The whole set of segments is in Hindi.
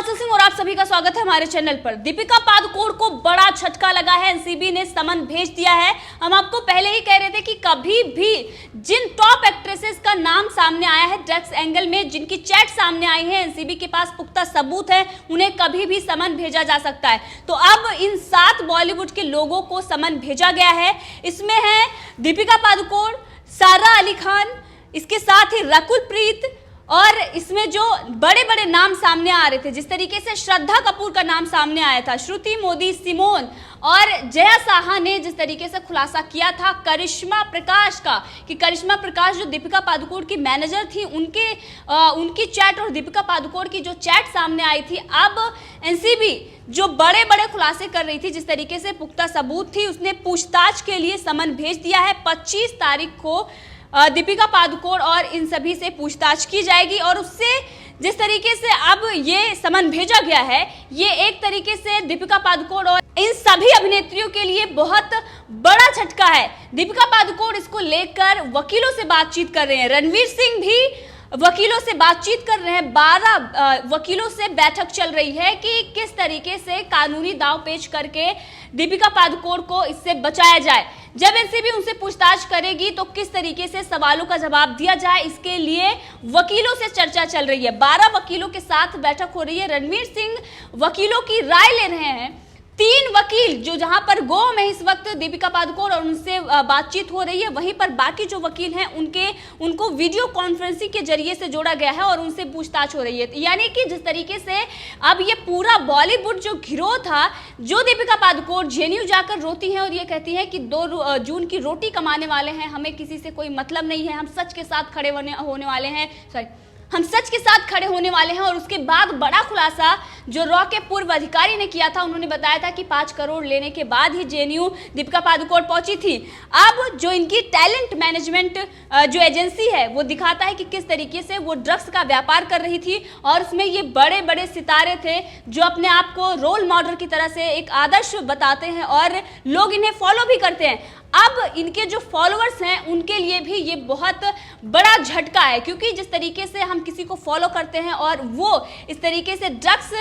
हिमाचल सिंह और आप सभी का स्वागत है हमारे चैनल पर। दीपिका पादुकोण को बड़ा झटका लगा है, एनसीबी ने समन भेज दिया है। हम आपको पहले ही कह रहे थे कि कभी भी जिन टॉप एक्ट्रेसेस का नाम सामने आया है ड्रग्स एंगल में, जिनकी चैट सामने आई है, एनसीबी के पास पुख्ता सबूत है, उन्हें कभी भी समन भेजा जा सकता है। तो अब इन 7 बॉलीवुड के लोगों को समन भेजा गया है। इसमें है दीपिका पादुकोण, सारा अली खान, इसके साथ ही रकुल प्रीत, और इसमें जो बड़े बड़े नाम सामने आ रहे थे, जिस तरीके से श्रद्धा कपूर का नाम सामने आया था, श्रुति मोदी, सिमोन और जया साहा ने जिस तरीके से खुलासा किया था करिश्मा प्रकाश का, कि करिश्मा प्रकाश जो दीपिका पादुकोण की मैनेजर थी, उनकी चैट और दीपिका पादुकोण की जो चैट सामने आई थी। अब एनसीबी जो बड़े बड़े खुलासे कर रही थी, जिस तरीके से पुख्ता सबूत थी, उसने पूछताछ के लिए समन भेज दिया है। 25 तारीख को दीपिका पादुकोण और इन सभी से पूछताछ की जाएगी। और उससे जिस तरीके से अब ये समन भेजा गया है, ये एक तरीके से दीपिका पादुकोण और इन सभी अभिनेत्रियों के लिए बहुत बड़ा झटका है। दीपिका पादुकोण इसको लेकर वकीलों से बातचीत कर रहे हैं, रणवीर सिंह भी वकीलों से बातचीत कर रहे हैं। 12 वकीलों से बैठक चल रही है कि किस तरीके से कानूनी दांव पेच करके दीपिका पादुकोण को इससे बचाया जाए। जब एनसीबी उनसे पूछताछ करेगी तो किस तरीके से सवालों का जवाब दिया जाए, इसके लिए वकीलों से चर्चा चल रही है। 12 वकीलों के साथ बैठक हो रही है। रणवीर सिंह वकीलों की राय ले रहे हैं। 3 वकील जो जहां पर गो में इस वक्त दीपिका पादुकोण और उनसे बातचीत हो रही है, वहीं पर बाकी जो वकील हैं उनको वीडियो कॉन्फ्रेंसिंग के जरिए से जोड़ा गया है और उनसे पूछताछ हो रही है। यानी कि जिस तरीके से अब ये पूरा बॉलीवुड जो गिरोह था, जो दीपिका पादुकोण जेएनयू जाकर रोती हैं और ये कहती है कि 2 जून की रोटी कमाने वाले हैं, हमें किसी से कोई मतलब नहीं है, हम सच के साथ खड़े होने वाले हैं, हम सच के साथ खड़े होने वाले हैं। और उसके बाद बड़ा खुलासा जो रॉ के पूर्व अधिकारी ने किया था, उन्होंने बताया था कि 5 करोड़ लेने के बाद ही जेएनयू दीपिका पादुकोण पहुंची थी। अब जो इनकी टैलेंट मैनेजमेंट जो एजेंसी है, वो दिखाता है कि किस तरीके से वो ड्रग्स का व्यापार कर रही थी और उसमें ये बड़े बड़े सितारे थे जो अपने आप को रोल मॉडल की तरह से एक आदर्श बताते हैं और लोग इन्हें फॉलो भी करते हैं। अब इनके जो फॉलोअर्स हैं उनके लिए भी ये बहुत बड़ा झटका है, क्योंकि जिस तरीके से हम किसी को फॉलो करते हैं और वो इस तरीके से ड्रग्स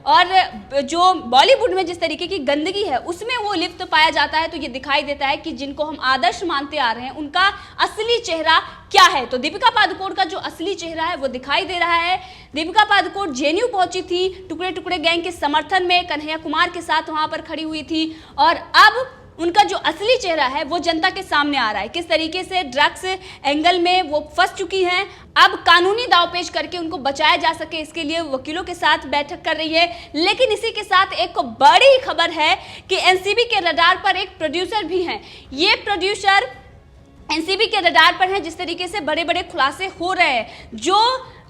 और जो बॉलीवुड में जिस तरीके की गंदगी है उसमें वो लिप्त पाया जाता है, तो ये दिखाई देता है कि जिनको हम आदर्श मानते आ रहे हैं उनका असली चेहरा क्या है। तो दीपिका पादुकोण का जो असली चेहरा है वो दिखाई दे रहा है। दीपिका पादुकोण जेएनयू पहुंची थी, टुकड़े टुकड़े गैंग के समर्थन में कन्हैया कुमार के साथ वहां पर खड़ी हुई थी, और अब उनका जो असली चेहरा है वो जनता के सामने आ रहा है। किस तरीके से ड्रग्स एंगल में वो फंस चुकी हैं, अब कानूनी दांवपेच करके उनको बचाया जा सके, इसके लिए वकीलों के साथ बैठक कर रही है। लेकिन इसी के साथ एक बड़ी खबर है कि एनसीबी के रडार पर एक प्रोड्यूसर भी हैं। ये प्रोड्यूसर एनसीबी के रडार पर हैं। जिस तरीके से बड़े बड़े खुलासे हो रहे हैं, जो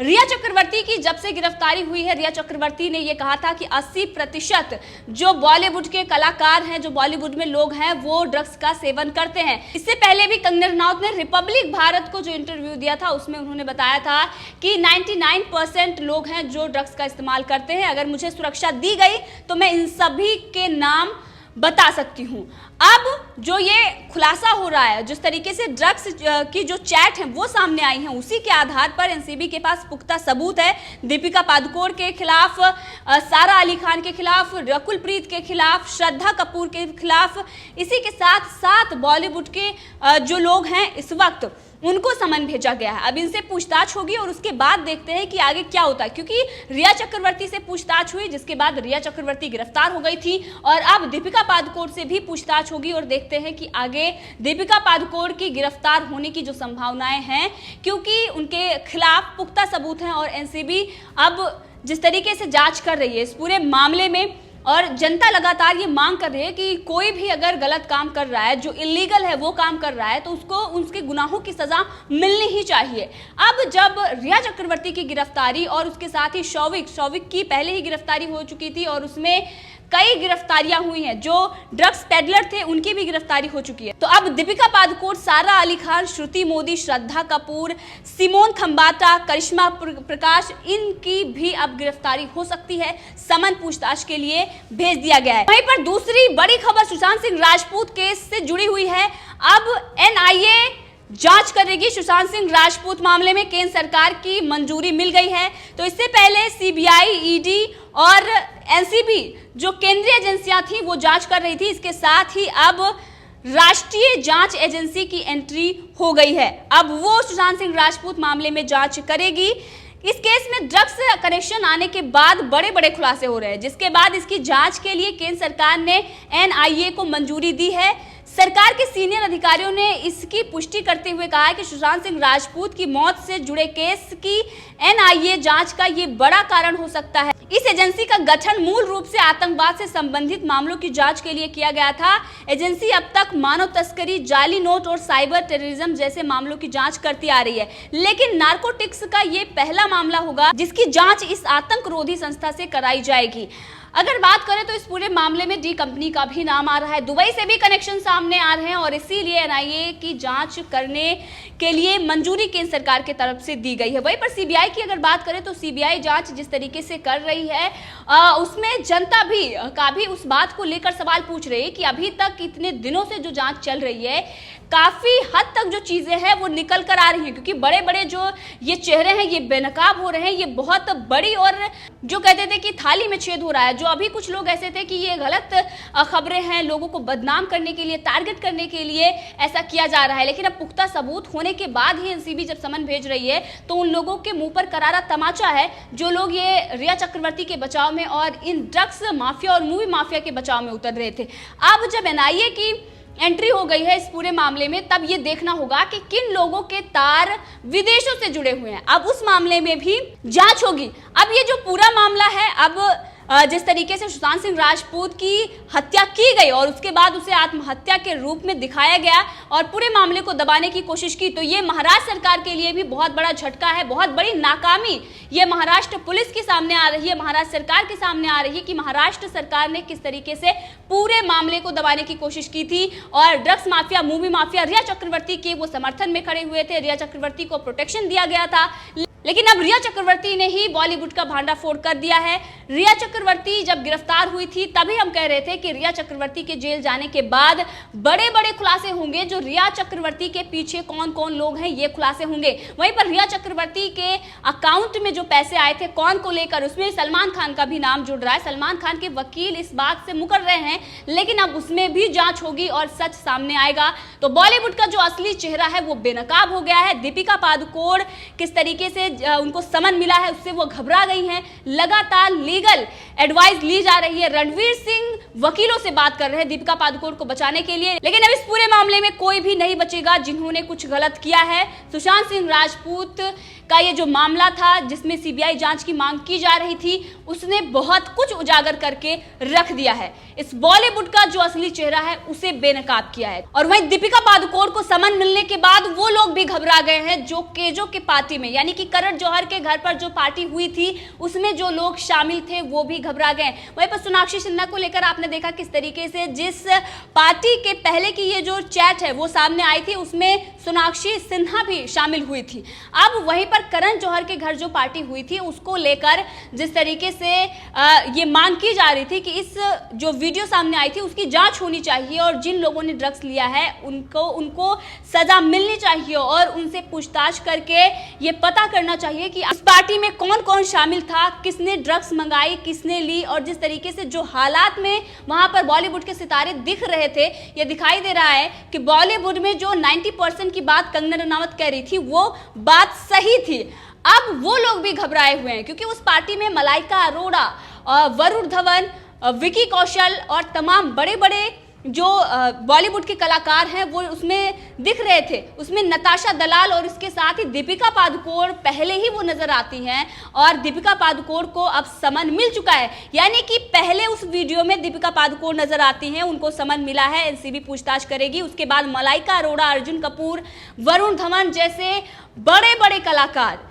रिया चक्रवर्ती की जब से गिरफ्तारी हुई है, रिया चक्रवर्ती ने यह कहा था कि 80% जो बॉलीवुड के कलाकार हैं, जो बॉलीवुड में लोग हैं, वो ड्रग्स का सेवन करते हैं। इससे पहले भी कंगना रनौत ने रिपब्लिक भारत को जो इंटरव्यू दिया था, उसमें उन्होंने बताया था कि 99% लोग हैं जो ड्रग्स का इस्तेमाल करते हैं। अगर मुझे सुरक्षा दी गई तो मैं इन सभी के नाम बता सकती हूं। अब जो ये खुलासा हो रहा है, जिस तरीके से ड्रग्स की जो चैट है वो सामने आई है, उसी के आधार पर एनसीबी के पास पुख्ता सबूत है। दीपिका पादुकोण के खिलाफ, सारा अली खान के खिलाफ, रकुल प्रीत के खिलाफ, श्रद्धा कपूर के खिलाफ, इसी के साथ 7 बॉलीवुड के जो लोग हैं इस वक्त, उनको समन भेजा गया है। अब इनसे पूछताछ होगी और उसके बाद देखते हैं कि आगे क्या होता है, क्योंकि रिया चक्रवर्ती से पूछताछ हुई, जिसके बाद रिया चक्रवर्ती गिरफ्तार हो गई थी, और अब दीपिका पादुकोण से भी पूछताछ होगी और देखते हैं कि आगे दीपिका पादुकोण की गिरफ्तार होने की जो संभावनाएं हैं, क्योंकि उनके खिलाफ पुख्ता सबूत हैं और एनसीबी अब जिस तरीके से जांच कर रही है इस पूरे मामले में, और जनता लगातार ये मांग कर रही है कि कोई भी अगर गलत काम कर रहा है, जो इलीगल है वो काम कर रहा है, तो उसको उसके गुनाहों की सजा मिलनी ही चाहिए। अब जब रिया चक्रवर्ती की गिरफ्तारी और उसके साथ ही शौविक की पहले ही गिरफ्तारी हो चुकी थी और उसमें कई गिरफ्तारियां हुई हैं, जो ड्रग्स पेडलर थे उनकी भी गिरफ्तारी हो चुकी है। तो अब दीपिका पादुकोण, सारा अली खान, श्रुति मोदी, श्रद्धा कपूर, सिमोन खंबाटा, करिश्मा प्रकाश, इनकी भी अब गिरफ्तारी हो सकती है। समन पूछताछ के लिए भेज दिया गया है। वहीं पर दूसरी बड़ी खबर सुशांत सिंह राजपूत केस से जुड़ी हुई है। अब एनआईए जांच करेगी सुशांत सिंह राजपूत मामले में केंद्र सरकार की मंजूरी मिल गई है। तो इससे पहले सीबीआई, ईडी और एनसीबी जो केंद्रीय एजेंसियां थी वो जांच कर रही थी। इसके साथ ही अब राष्ट्रीय जांच एजेंसी की एंट्री हो गई है। अब वो सुशांत सिंह राजपूत मामले में जांच करेगी। इस केस में ड्रग्स कनेक्शन आने के बाद बड़े बड़े खुलासे हो रहे हैं, जिसके बाद इसकी जांच के लिए केंद्र सरकार ने एनआईए को मंजूरी दी है। सरकार के सीनियर अधिकारियों ने इसकी पुष्टि करते हुए कहा है कि सुशांत सिंह राजपूत की मौत से जुड़े केस की एनआईए जांच का ये बड़ा कारण हो सकता है। इस एजेंसी का गठन मूल रूप से आतंकवाद से संबंधित मामलों की जांच के लिए किया गया था। एजेंसी अब तक मानव तस्करी, जाली नोट और साइबर टेररिज्म जैसे मामलों की जांच करती आ रही है, लेकिन नार्कोटिक्स का ये पहला मामला होगा जिसकी जांच इस आतंकरोधी संस्था से कराई जाएगी। अगर बात करें तो इस पूरे मामले में डी कंपनी का भी नाम आ रहा है, दुबई से भी कनेक्शन सामने आ रहे हैं और इसीलिए एनआईए की जांच करने के लिए मंजूरी केंद्र सरकार की तरफ से दी गई है। वहीं पर सीबीआई की अगर बात करें तो सीबीआई जांच जिस तरीके से कर रही है उसमें जनता भी उस बात को लेकर सवाल पूछ रही है कि अभी तक इतने दिनों से जो जांच चल रही है काफी हद तक जो चीजें हैं वो निकल कर आ रही हैं, क्योंकि बड़े बड़े जो ये चेहरे हैं ये बेनकाब हो रहे हैं। ये बहुत बड़ी और जो कहते थे कि थाली में छेद हो रहा है। जो अभी कुछ लोग ऐसे थे कि ये गलत खबरें हैं, लोगों को बदनाम करने के लिए, टारगेट करने के लिए ऐसा किया जा रहा है, लेकिन अब पुख्ता सबूत होने के बाद ही एनसीबी जब समन भेज रही है तो उन लोगों के मुंह पर करारा तमाचा है जो लोग ये रिया चक्रवर्ती के बचाव में और इन ड्रग्स माफिया और मूवी माफिया के बचाव में उतर रहे थे। अब जब एनआईए की एंट्री हो गई है इस पूरे मामले में, तब ये देखना होगा कि किन लोगों के तार विदेशों से जुड़े हुए हैं। अब उस मामले में भी जांच होगी। अब ये जो पूरा मामला है, अब जिस तरीके से सुशांत सिंह राजपूत की हत्या की गई और उसके बाद उसे आत्महत्या के रूप में दिखाया गया और पूरे मामले को दबाने की कोशिश की, तो ये महाराष्ट्र सरकार के लिए भी बहुत बड़ा झटका है, बहुत बड़ी नाकामी ये महाराष्ट्र पुलिस के सामने आ रही है, महाराष्ट्र सरकार के सामने आ रही है कि महाराष्ट्र सरकार ने किस तरीके से पूरे मामले को दबाने की कोशिश की थी और ड्रग्स माफिया, मूवी माफिया रिया चक्रवर्ती के वो समर्थन में खड़े हुए थे। रिया चक्रवर्ती को प्रोटेक्शन दिया गया था, लेकिन अब रिया चक्रवर्ती ने ही बॉलीवुड का भांडाफोड़ कर दिया है। रिया चक्रवर्ती जब गिरफ्तार हुई थी तभी हम कह रहे थे कि रिया चक्रवर्ती के जेल जाने के बाद बड़े बड़े खुलासे होंगे, जो रिया चक्रवर्ती के पीछे कौन कौन लोग हैं ये खुलासे होंगे। वहीं पर रिया चक्रवर्ती के अकाउंट में जो पैसे आए थे कौन को लेकर, उसमें सलमान खान का भी नाम जुड़ रहा है। सलमान खान के वकील इस बात से मुकर रहे हैं, लेकिन अब उसमें भी जांच होगी और सच सामने आएगा। तो बॉलीवुड का जो असली चेहरा है वो बेनकाब हो गया है। दीपिका पादुकोण किस तरीके से उनको समन मिला है उससे वो घबरा गई हैं। लगातार लीगल एडवाइस ली जा रही है। रणवीर सिंह वकीलों से बात कर रहे हैं दीपिका पादुकोण को बचाने के लिए, लेकिन अब इस पूरे मामले में कोई भी नहीं बचेगा जिन्होंने कुछ गलत किया है। सुशांत सिंह राजपूत का ये जो मामला था जिसमें सीबीआई जांच की मांग की जा रही थी, उसने बहुत कुछ उजागर करके रख दिया है। इस बॉलीवुड का जो असली चेहरा है उसे बेनकाब किया है। और वहीं दीपिका पादुकोण को समन मिलने के बाद वो लोग भी घबरा गए हैं जो केजो के पार्टी में, यानी कि करण जौहर के घर पर जो पार्टी हुई थी उसमें जो लोग शामिल थे वो भी घबरा गए। वहीं पर सोनाक्षी सिन्हा को लेकर आपने देखा किस तरीके से जिस पार्टी के पहले की ये जो चैट है वो सामने आई थी उसमें सोनाक्षी सिन्हा भी शामिल हुई थी। अब वहीं पर करण जौहर के घर जो पार्टी हुई थी उसको लेकर जिस तरीके से ये मांग की जा रही थी कि इस जो वीडियो सामने आई थी उसकी जांच होनी चाहिए और जिन लोगों ने ड्रग्स लिया है उनको सजा मिलनी चाहिए और उनसे पूछताछ करके ये पता करना चाहिए कि इस पार्टी में कौन कौन शामिल था, किसने ड्रग्स मंगाई, किसने ली। और जिस तरीके से जो हालात में वहां पर बॉलीवुड के सितारे दिख रहे थे, ये दिखाई दे रहा है कि बॉलीवुड में जो 90% की बात कंगना रनावत कह रही थी वो बात सही थी। अब वो लोग भी घबराए हुए हैं क्योंकि उस पार्टी में मलाइका अरोड़ा, वरुण धवन, विकी कौशल और तमाम बड़े बड़े जो बॉलीवुड के कलाकार हैं वो उसमें दिख रहे थे। उसमें नताशा दलाल और इसके साथ ही दीपिका पादुकोण पहले ही वो नजर आती हैं और दीपिका पादुकोण को अब समन मिल चुका है, यानी कि पहले उस वीडियो में दीपिका पादुकोण नजर आती हैं, उनको समन मिला है, एनसीबी पूछताछ करेगी। उसके बाद मलाइका अरोड़ा, अर्जुन कपूर, वरुण धवन जैसे बड़े बड़े कलाकार,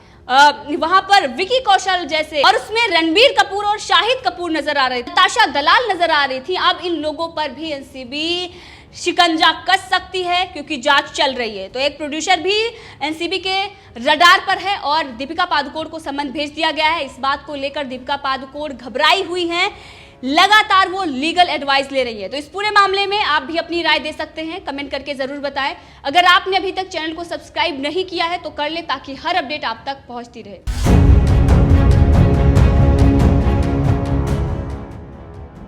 वहां पर विकी कौशल जैसे, और उसमें रणबीर कपूर और शाहिद कपूर नजर आ रहे थे, नताशा दलाल नजर आ रही थी। अब इन लोगों पर भी एनसीबी शिकंजा कस सकती है क्योंकि जांच चल रही है। तो एक प्रोड्यूसर भी एनसीबी के रडार पर है और दीपिका पादुकोण को समन भेज दिया गया है। इस बात को लेकर दीपिका पादुकोण घबराई हुई हैं। लगातार वो लीगल एडवाइस ले रही है। तो इस पूरे मामले में आप भी अपनी राय दे सकते हैं, कमेंट करके जरूर बताएं। अगर आपने अभी तक चैनल को सब्सक्राइब नहीं किया है तो कर ले, ताकि हर अपडेट आप तक पहुंचती रहे।